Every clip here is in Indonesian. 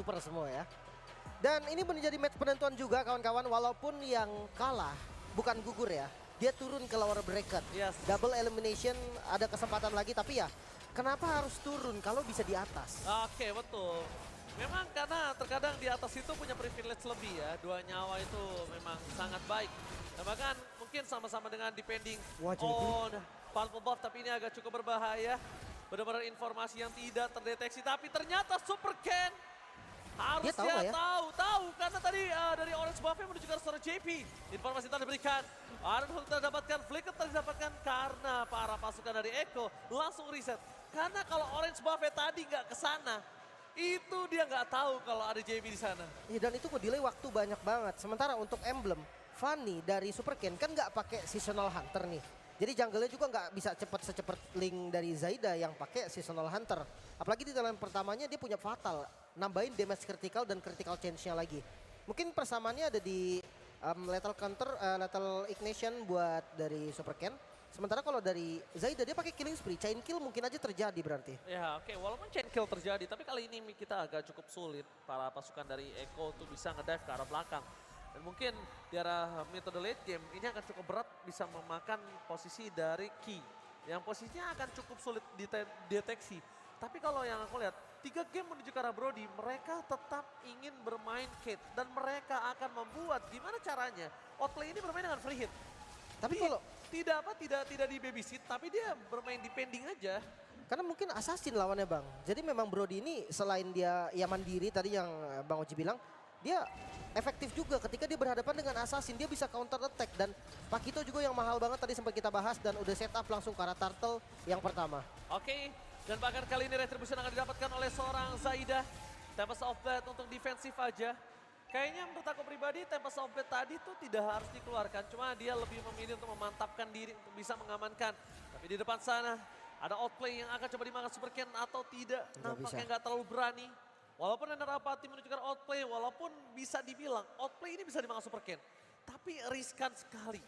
super semua ya. Dan ini menjadi match penentuan juga kawan-kawan, walaupun yang kalah bukan gugur ya. Dia turun ke lower bracket. Yes. Double elimination, ada kesempatan lagi, tapi ya kenapa harus turun kalau bisa di atas? Oke, betul. Memang karena terkadang di atas itu punya privilege lebih ya. 2 nyawa itu memang sangat baik. Dan bahkan mungkin sama-sama dengan depending Wah, jadi on Purple Buff, tapi ini agak cukup berbahaya. Benar-benar informasi yang tidak terdeteksi, tapi ternyata Super Ken harusnya tahu nggak ya? tahu karena tadi dari Orange Buff-nya menuju ke arah JP. Informasi telah diberikan. Iron Hulk telah dapatkan, Flicker telah didapatkan karena para pasukan dari Echo langsung reset. Karena kalau Orange Buff-nya tadi nggak ke sana, itu dia nggak tahu kalau ada JP di sana. Ya, dan itu delay waktu banyak banget. Sementara untuk emblem, Fanny dari Super Ken kan nggak pakai Seasonal Hunter nih. Jadi jungle-nya juga nggak bisa secepat Link dari Zaida yang pakai Seasonal Hunter. Apalagi di dalam pertamanya dia punya Fatal, nambahin damage critical dan critical change-nya lagi. Mungkin persamaannya ada di Lethal Counter, Lethal Ignition buat dari Super Ken. Sementara kalau dari Zaida dia pakai Killing Spree, chain kill mungkin aja terjadi berarti. Ya oke, walaupun chain kill terjadi, tapi kali ini kita agak cukup sulit para pasukan dari Echo untuk bisa ngedive ke arah belakang. Dan mungkin di arah metode late game ini akan cukup berat bisa memakan posisi dari Ki. Yang posisinya akan cukup sulit dideteksi. Tapi kalau yang aku lihat, 3 game menuju ke arah Brody, mereka tetap ingin bermain Kate. Dan mereka akan membuat gimana caranya. Outplay ini bermain dengan free hit. Tapi kalau tidak di babysit, tapi dia bermain depending aja. karena mungkin assassin lawannya Bang. Jadi memang Brody ini selain dia ya mandiri tadi yang Bang Oji bilang, dia efektif juga ketika dia berhadapan dengan assassin, dia bisa counter attack. Dan Pakito juga yang mahal banget tadi sempat kita bahas dan udah setup langsung ke arah turtle yang pertama. Oke, dan bahkan kali ini retribution akan didapatkan oleh seorang Zaida. Tempest of Blade untuk defensif aja. Kayaknya menurut aku pribadi Tempest of Blade tadi tuh tidak harus dikeluarkan. Cuma dia lebih memilih untuk memantapkan diri untuk bisa mengamankan. Tapi di depan sana ada outplay yang akan coba dimakan Super Ken atau tidak. Nampaknya nggak terlalu berani. Walaupun Ender Apathy menunjukkan outplay, walaupun bisa dibilang outplay ini bisa dimakan Super Ken. Tapi riskan sekali.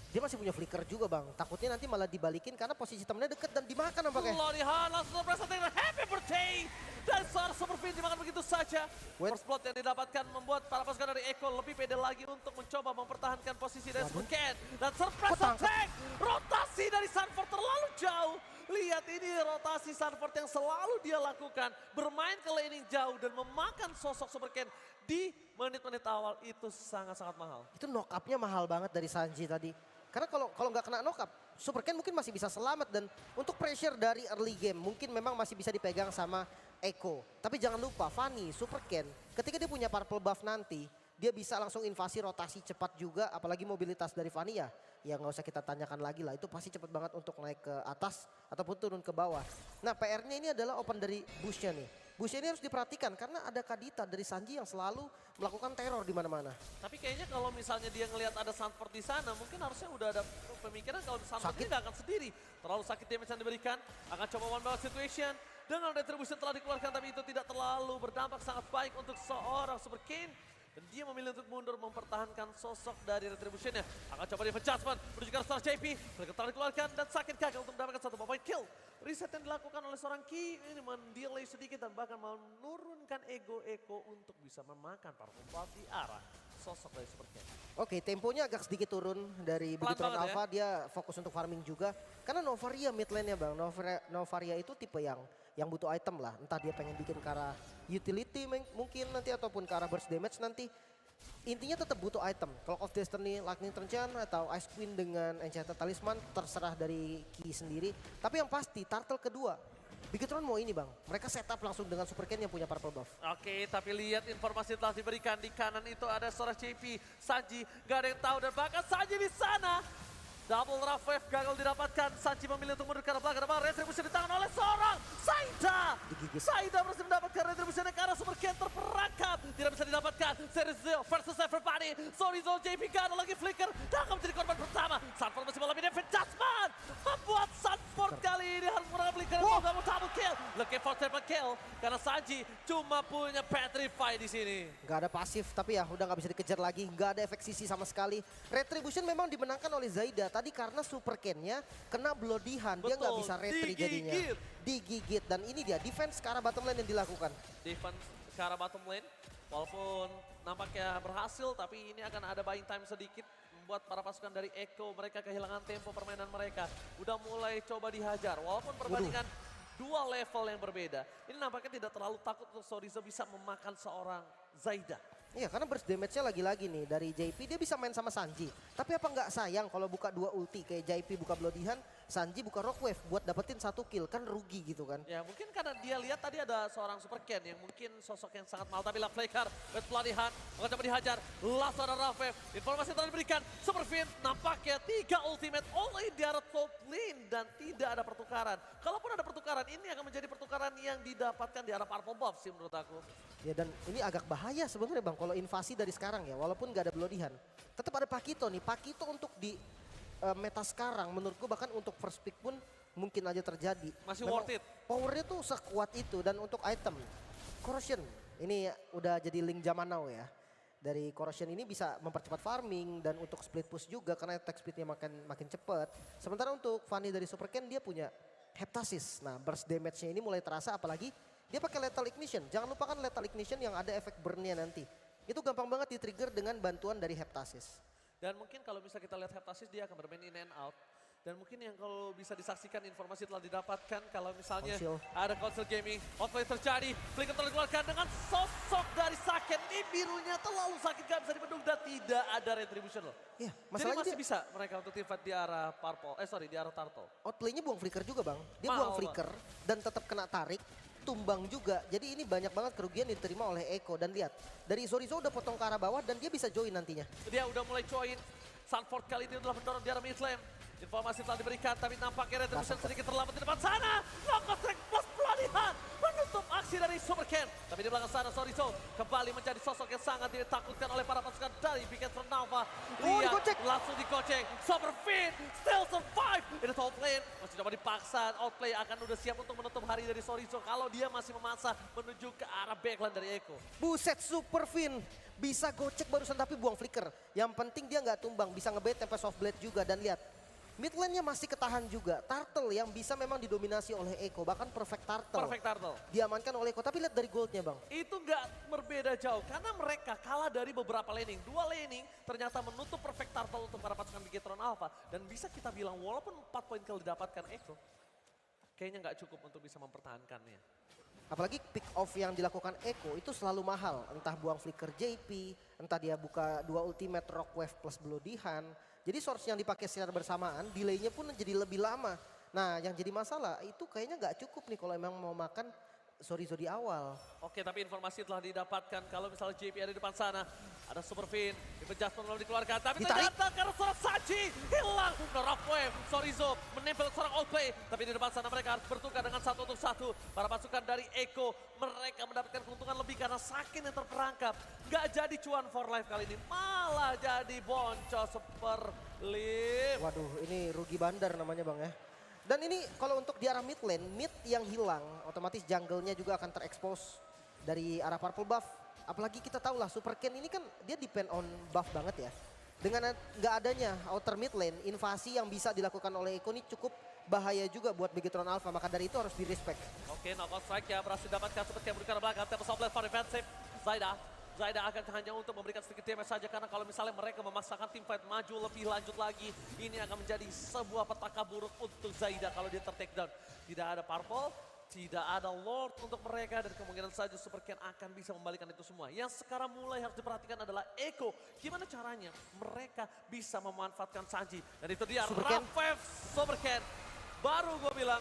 Dia masih punya flicker juga Bang. Takutnya nanti malah dibalikin karena posisi temennya deket dan dimakan nampaknya. Lorihan langsung berasa dengan happy birthday. Dan seorang Super Fin dimakan begitu saja. First blood yang didapatkan membuat para pasukan dari Echo lebih pede lagi untuk mencoba mempertahankan posisi dari Super Ken. Dan surprise attack. Rotasi dari Sanford terlalu jauh. Lihat ini rotasi Sanford yang selalu dia lakukan. Bermain ke laning jauh dan memakan sosok Super Ken di menit-menit awal itu sangat-sangat mahal. Itu knock up-nya mahal banget dari Sanji tadi. Karena kalau nggak kena knock up, Super Ken mungkin masih bisa selamat. Dan untuk pressure dari early game mungkin memang masih bisa dipegang sama Echo. Tapi jangan lupa Fanny, Super Ken ketika dia punya purple buff nanti, dia bisa langsung invasi rotasi cepat juga. Apalagi mobilitas dari Fanny ya nggak usah kita tanyakan lagi lah. Itu pasti cepat banget untuk naik ke atas ataupun turun ke bawah. Nah PR-nya ini adalah open dari bush-nya nih. Bush ini harus diperhatikan karena ada Kadita dari Sanji yang selalu melakukan teror di mana-mana. Tapi kayaknya kalau misalnya dia ngelihat ada Sanford di sana, mungkin harusnya udah ada pemikiran kalau Sanford ini nggak akan sendiri. Terlalu sakit damage yang diberikan, akan coba one ball situation. Dengan retribution telah dikeluarkan, tapi itu tidak terlalu berdampak sangat baik untuk seorang Super Ken. Dan dia memilih untuk mundur mempertahankan sosok dari retributionnya. Akan coba di adjustment, menuju ke arah JP. Mereka telah dikeluarkan dan sakit gagal untuk mendapatkan 1 point kill. Reset yang dilakukan oleh seorang Ki ini mendelay sedikit dan bahkan menurunkan ego Echo untuk bisa memakan para pembalap di arah sosok dari Super Ken. Oke, temponya agak sedikit turun dari Begitu Alpha, dia fokus untuk farming juga. Karena Novaria mid lane-nya Bang, Novaria itu tipe yang butuh item lah. Entah dia pengen bikin ke arah utility mungkin nanti ataupun ke arah burst damage nanti. Intinya tetap butuh item. Clock of Destiny, Lightning Transcend atau Ice Queen dengan Enchanted Talisman terserah dari Ki sendiri. Tapi yang pasti Turtle kedua, Bigetron mau ini Bang. Mereka setup langsung dengan Super Ken yang punya purple buff. Oke, tapi lihat informasi telah diberikan di kanan itu ada seorang JP, Sanji, gak ada yang tahu dan bahkan Sanji di sana. Double rough wave gagal didapatkan. Sanji memilih untuk mundur ke arah belakang. Retribution di tangan oleh seorang Zaida. Zaida berhasil mendapatkan retribution ke arah Super Ken terperangkap. Tidak bisa didapatkan. Series Zero versus everybody. Sorry Zone JP gak ada lagi flicker. Dan akan menjadi korban pertama. Sanford masih mengalami defense adjustment. Membuat Sanford kali ini harus menangkap flicker. Double kill. Looking for triple kill. Karena Sanji cuma punya Petrify di sini. Gak ada pasif tapi ya udah gak bisa dikejar lagi. Gak ada efek sisi sama sekali. Retribution memang dimenangkan oleh Zaida. Tadi karena Super Ken-nya kena bloody hand, dia nggak bisa retry jadinya. Digigit. Dan ini dia defense ke arah bottom lane yang dilakukan. Defense ke arah bottom lane. Walaupun nampaknya berhasil, tapi ini akan ada buying time sedikit. Membuat para pasukan dari Echo, mereka kehilangan tempo permainan mereka. Udah mulai coba dihajar, walaupun perbandingan dua level yang berbeda. Ini nampaknya tidak terlalu takut untuk Sorizo bisa memakan seorang Zaida. Iya, karena burst damage-nya lagi-lagi nih dari JP, dia bisa main sama Sanji. Tapi apa nggak sayang kalau buka dua ulti kayak JP buka Bloody Hand, Sanji buka Rockwave buat dapetin 1 kill, kan rugi gitu kan. Ya mungkin karena dia lihat tadi ada seorang Super Ken yang mungkin sosok yang sangat mahal. Tapi Love Flaker, with Bloody Hand, akan coba dihajar. Langsung ada Rafev, informasi telah diberikan. Super Fin nampaknya 3 ultimate all in di arah top lane dan tidak ada pertukaran. Kalaupun ada pertukaran, ini akan menjadi pertukaran yang didapatkan di arah Purple Buff sih menurut aku. Ya dan ini agak bahaya sebenarnya Bang kalau invasi dari sekarang ya, walaupun gak ada Bloody Hand. Tetap ada Pakito nih, Pakito untuk di meta sekarang menurut gue bahkan untuk first pick pun mungkin aja terjadi. Masih Memang worth it. Powernya tuh sekuat itu dan untuk item, Corrosion ini udah jadi link zaman now ya. Dari Corrosion ini bisa mempercepat farming dan untuk split push juga karena attack speednya makin cepat. Sementara untuk Fanny dari Super Ken dia punya Heptasis. Nah burst damage-nya ini mulai terasa apalagi dia pakai Lethal Ignition. Jangan lupakan Lethal Ignition yang ada efek burn-nya nanti. Itu gampang banget di-trigger dengan bantuan dari Heptasis. Dan mungkin kalau bisa kita lihat Heptasis dia akan bermain in and out. Dan mungkin yang kalau bisa disaksikan informasi telah didapatkan kalau misalnya Konsil. ada Console Gaming, outplay terjadi, Flicker telah dikeluarkan dengan sosok dari Saken. Ini birunya terlalu sakit gak bisa dibendung dan tidak ada retribution loh. Iya, Jadi masalahnya masih dia bisa mereka untuk teamfight di arah di arah Turtle. outplay-nya buang flicker juga Bang. Dia Mahal, buang flicker dan tetap kena tarik, tumbang juga. Jadi ini banyak banget kerugian diterima oleh Echo. Dan lihat, dari Sorizo udah potong ke arah bawah dan dia bisa join nantinya. Dia udah mulai join. Sanford kali ini adalah mendorong di arah mid lane. Informasi telah diberikan tapi nampaknya retribution sedikit terlambat di depan sana. Knockout track plus Bloody Hand menutup aksi dari Super Ken. Tapi di belakang sana Sorizo kembali menjadi sosok yang sangat ditakutkan oleh para pasukan dari Big Nova. Dikocek. Langsung dikocek. Super Fin still survive in the top lane. Masih coba dipaksa. Outplay akan udah siap untuk menutup hari dari Sorizo kalau dia masih memaksa menuju ke arah backline dari Echo. Buset Super Fin. Bisa gocek barusan tapi buang flicker. Yang penting dia nggak tumbang, bisa ngebait tempe soft blade juga. Dan lihat, mid lane-nya masih ketahan juga. Turtle yang bisa memang didominasi oleh Echo, bahkan perfect Turtle. Perfect Turtle. Diamankan oleh Echo, tapi lihat dari goldnya Bang. Itu nggak berbeda jauh karena mereka kalah dari beberapa laning. 2 laning ternyata menutup perfect turtle untuk para pasukan Bigetron Alpha. Dan bisa kita bilang walaupun 4 poin kill didapatkan Echo, kayaknya nggak cukup untuk bisa mempertahankannya. Apalagi pick off yang dilakukan Echo itu selalu mahal. Entah buang flicker JP, entah dia buka 2 ultimate Rockwave plus Bloody Hand. Jadi source yang dipakai secara bersamaan, delay-nya pun jadi lebih lama. Nah yang jadi masalah itu kayaknya nggak cukup nih kalau emang mau makan Sorizo di awal. Oke, tapi informasi telah didapatkan kalau misalnya JP ada di depan sana. Ada Super Fin, adjustment belum dikeluarkan. Tapi Ditarik. ternyata karena seorang Sanji hilang. Rough Wave, Sorizo menempel seorang outplay. Tapi di depan sana mereka harus bertukar dengan 1 untuk 1. Para pasukan dari Echo, mereka mendapatkan keuntungan lebih karena Saken yang terperangkap. Nggak jadi cuan for life kali ini, malah jadi boncos Super Leaf. Waduh ini rugi bandar namanya Bang ya. Dan ini kalau untuk di arah mid lane, mid yang hilang otomatis jungle-nya juga akan terekspos dari arah purple buff. Apalagi kita tahu lah Super Ken ini kan dia depend on buff banget ya. Dengan nggak adanya outer mid lane, invasi yang bisa dilakukan oleh Echo ini cukup bahaya juga buat Bigetron Alpha. Maka dari itu harus di respect. Oke, knockout strike ya berhasil dapatkan Super Ken berikan belakang. Tempo Soblef for defensive. Zaida akan hanya untuk memberikan sedikit damage saja karena kalau misalnya mereka memaksakan tim fight maju lebih lanjut lagi, ini akan menjadi sebuah petaka buruk untuk Zaida kalau dia ter-takedown. Tidak ada Purple, tidak ada Lord untuk mereka dan kemungkinan saja Super Ken akan bisa membalikan itu semua. Yang sekarang mulai harus diperhatikan adalah Echo. Gimana caranya mereka bisa memanfaatkan Sanji. Dan itu dia Rafev Super Ken. Baru gue bilang,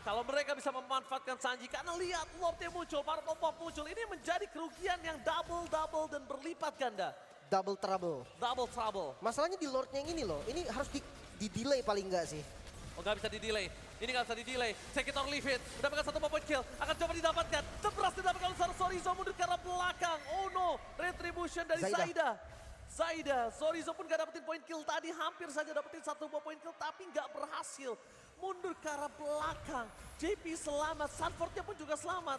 kalau mereka bisa memanfaatkan Sanji, karena lihat Lordnya muncul, para pop muncul, ini menjadi kerugian yang double dan berlipat ganda. Double trouble. Double trouble. Masalahnya di Lordnya yang ini loh, ini harus di-delay paling enggak sih. Oh nggak bisa di-delay, ini nggak bisa di-delay. Sekitar leave it, mendapatkan 1 point kill, akan coba didapatkan. Berhasil didapatkan oleh Sorizo mundur ke arah belakang. Oh no, retribution dari Zaida. Sorizo pun gak dapetin point kill tadi, hampir saja dapetin 1 point kill tapi nggak berhasil. Mundur ke arah belakang. JP selamat, Sanfordnya pun juga selamat.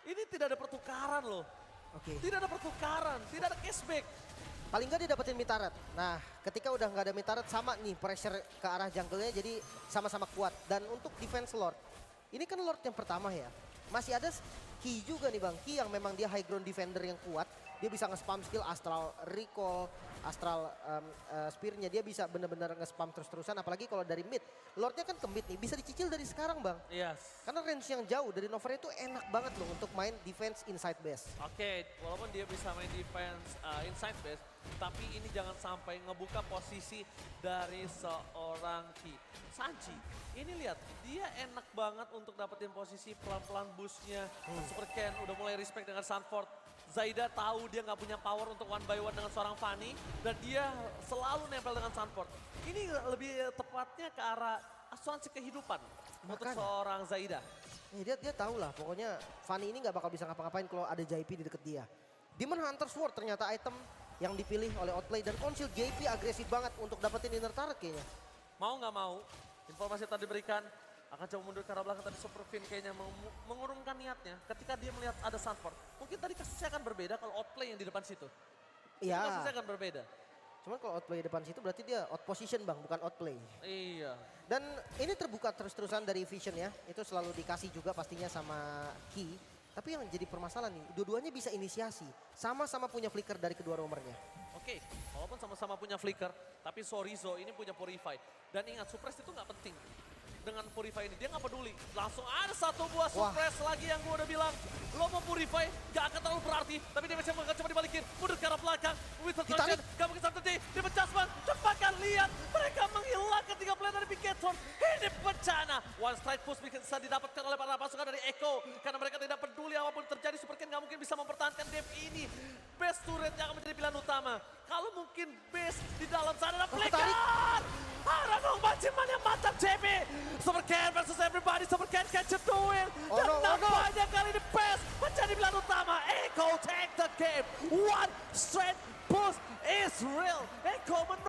Ini tidak ada pertukaran loh. Oke. Tidak ada pertukaran, tidak ada cashback. Paling nggak dia dapetin mid-turret. Nah ketika udah nggak ada mid-turret sama nih pressure ke arah jungle-nya jadi sama-sama kuat. Dan untuk defense Lord, ini kan Lord yang pertama ya. Masih ada Ki juga nih Bang. Ki yang memang dia high ground defender yang kuat. Dia bisa nge-spam skill Astral Recall, Astral Spear-nya. Dia bisa benar-benar nge-spam terus-terusan. Apalagi kalau dari mid. Lordnya kan ke mid nih. Bisa dicicil dari sekarang Bang. Yes. Karena range yang jauh dari Nover itu enak banget loh untuk main defense inside base. Oke, walaupun dia bisa main defense inside base, tapi ini jangan sampai ngebuka posisi dari seorang Ki. Sanji, ini lihat, dia enak banget untuk dapetin posisi pelan-pelan boost-nya. Super Ken udah mulai respect dengan Sanford. Zaida tahu dia nggak punya power untuk one by one dengan seorang Fanny. Dan dia selalu nempel dengan Sanford. Ini lebih tepatnya ke arah asuransi kehidupan untuk Makanya. seorang Zaida. Dia tahu lah, pokoknya Fanny ini nggak bakal bisa ngapa-ngapain kalau ada JP di deket dia. Demon Hunter Sword ternyata item yang dipilih oleh Outplay dan Conceal JP agresif banget untuk dapetin inner turret kayaknya. Mau nggak mau, informasi yang tadi diberikan akan coba mundur ke arah belakang, tapi Super Fin kayaknya mengurungkan niatnya ketika dia melihat ada Sanford. Mungkin tadi kasusnya akan berbeda kalau Outplay yang di depan situ. Iya. Kasusnya akan berbeda. Cuman kalau Outplay depan situ berarti dia out position Bang, bukan Outplay. Iya. Dan ini terbuka terus-terusan dari Vision ya. Itu selalu dikasih juga pastinya sama Ki. Tapi yang jadi permasalahan nih, dua-duanya bisa inisiasi. Sama-sama punya flicker dari kedua roamernya. Oke, walaupun sama-sama punya flicker, tapi Sorizo ini punya Purify. Dan ingat, Suppress itu nggak penting. Dengan Purify ini, dia nggak peduli. Langsung ada satu buah Suppress lagi yang gue udah bilang. Lo mau Purify, nggak akan terlalu berarti. Tapi dia masih akan coba dibalikin. Mundur ke arah belakang. Whistle Ditarik. gak mungkin satu D. Dia adjustment. Cepatkan lihat. Mereka menghilangkan 3 player dari Bigetron. Ini bencana. One strike push bisa didapatkan oleh para pasukan dari Echo. Karena mereka tidak peduli apapun terjadi. Super Ken nggak mungkin bisa mempertahankan game ini. Base turret yang akan menjadi pilihan utama. Kalau mungkin base di dalam sana ada flicker. Ada dong Bajiman yang mantap JB. Super Ken versus everybody. Super Ken catch it to win. Dan nampaknya kali ini best menjadi pilihan utama. Echo take the game. One straight push is real. Echo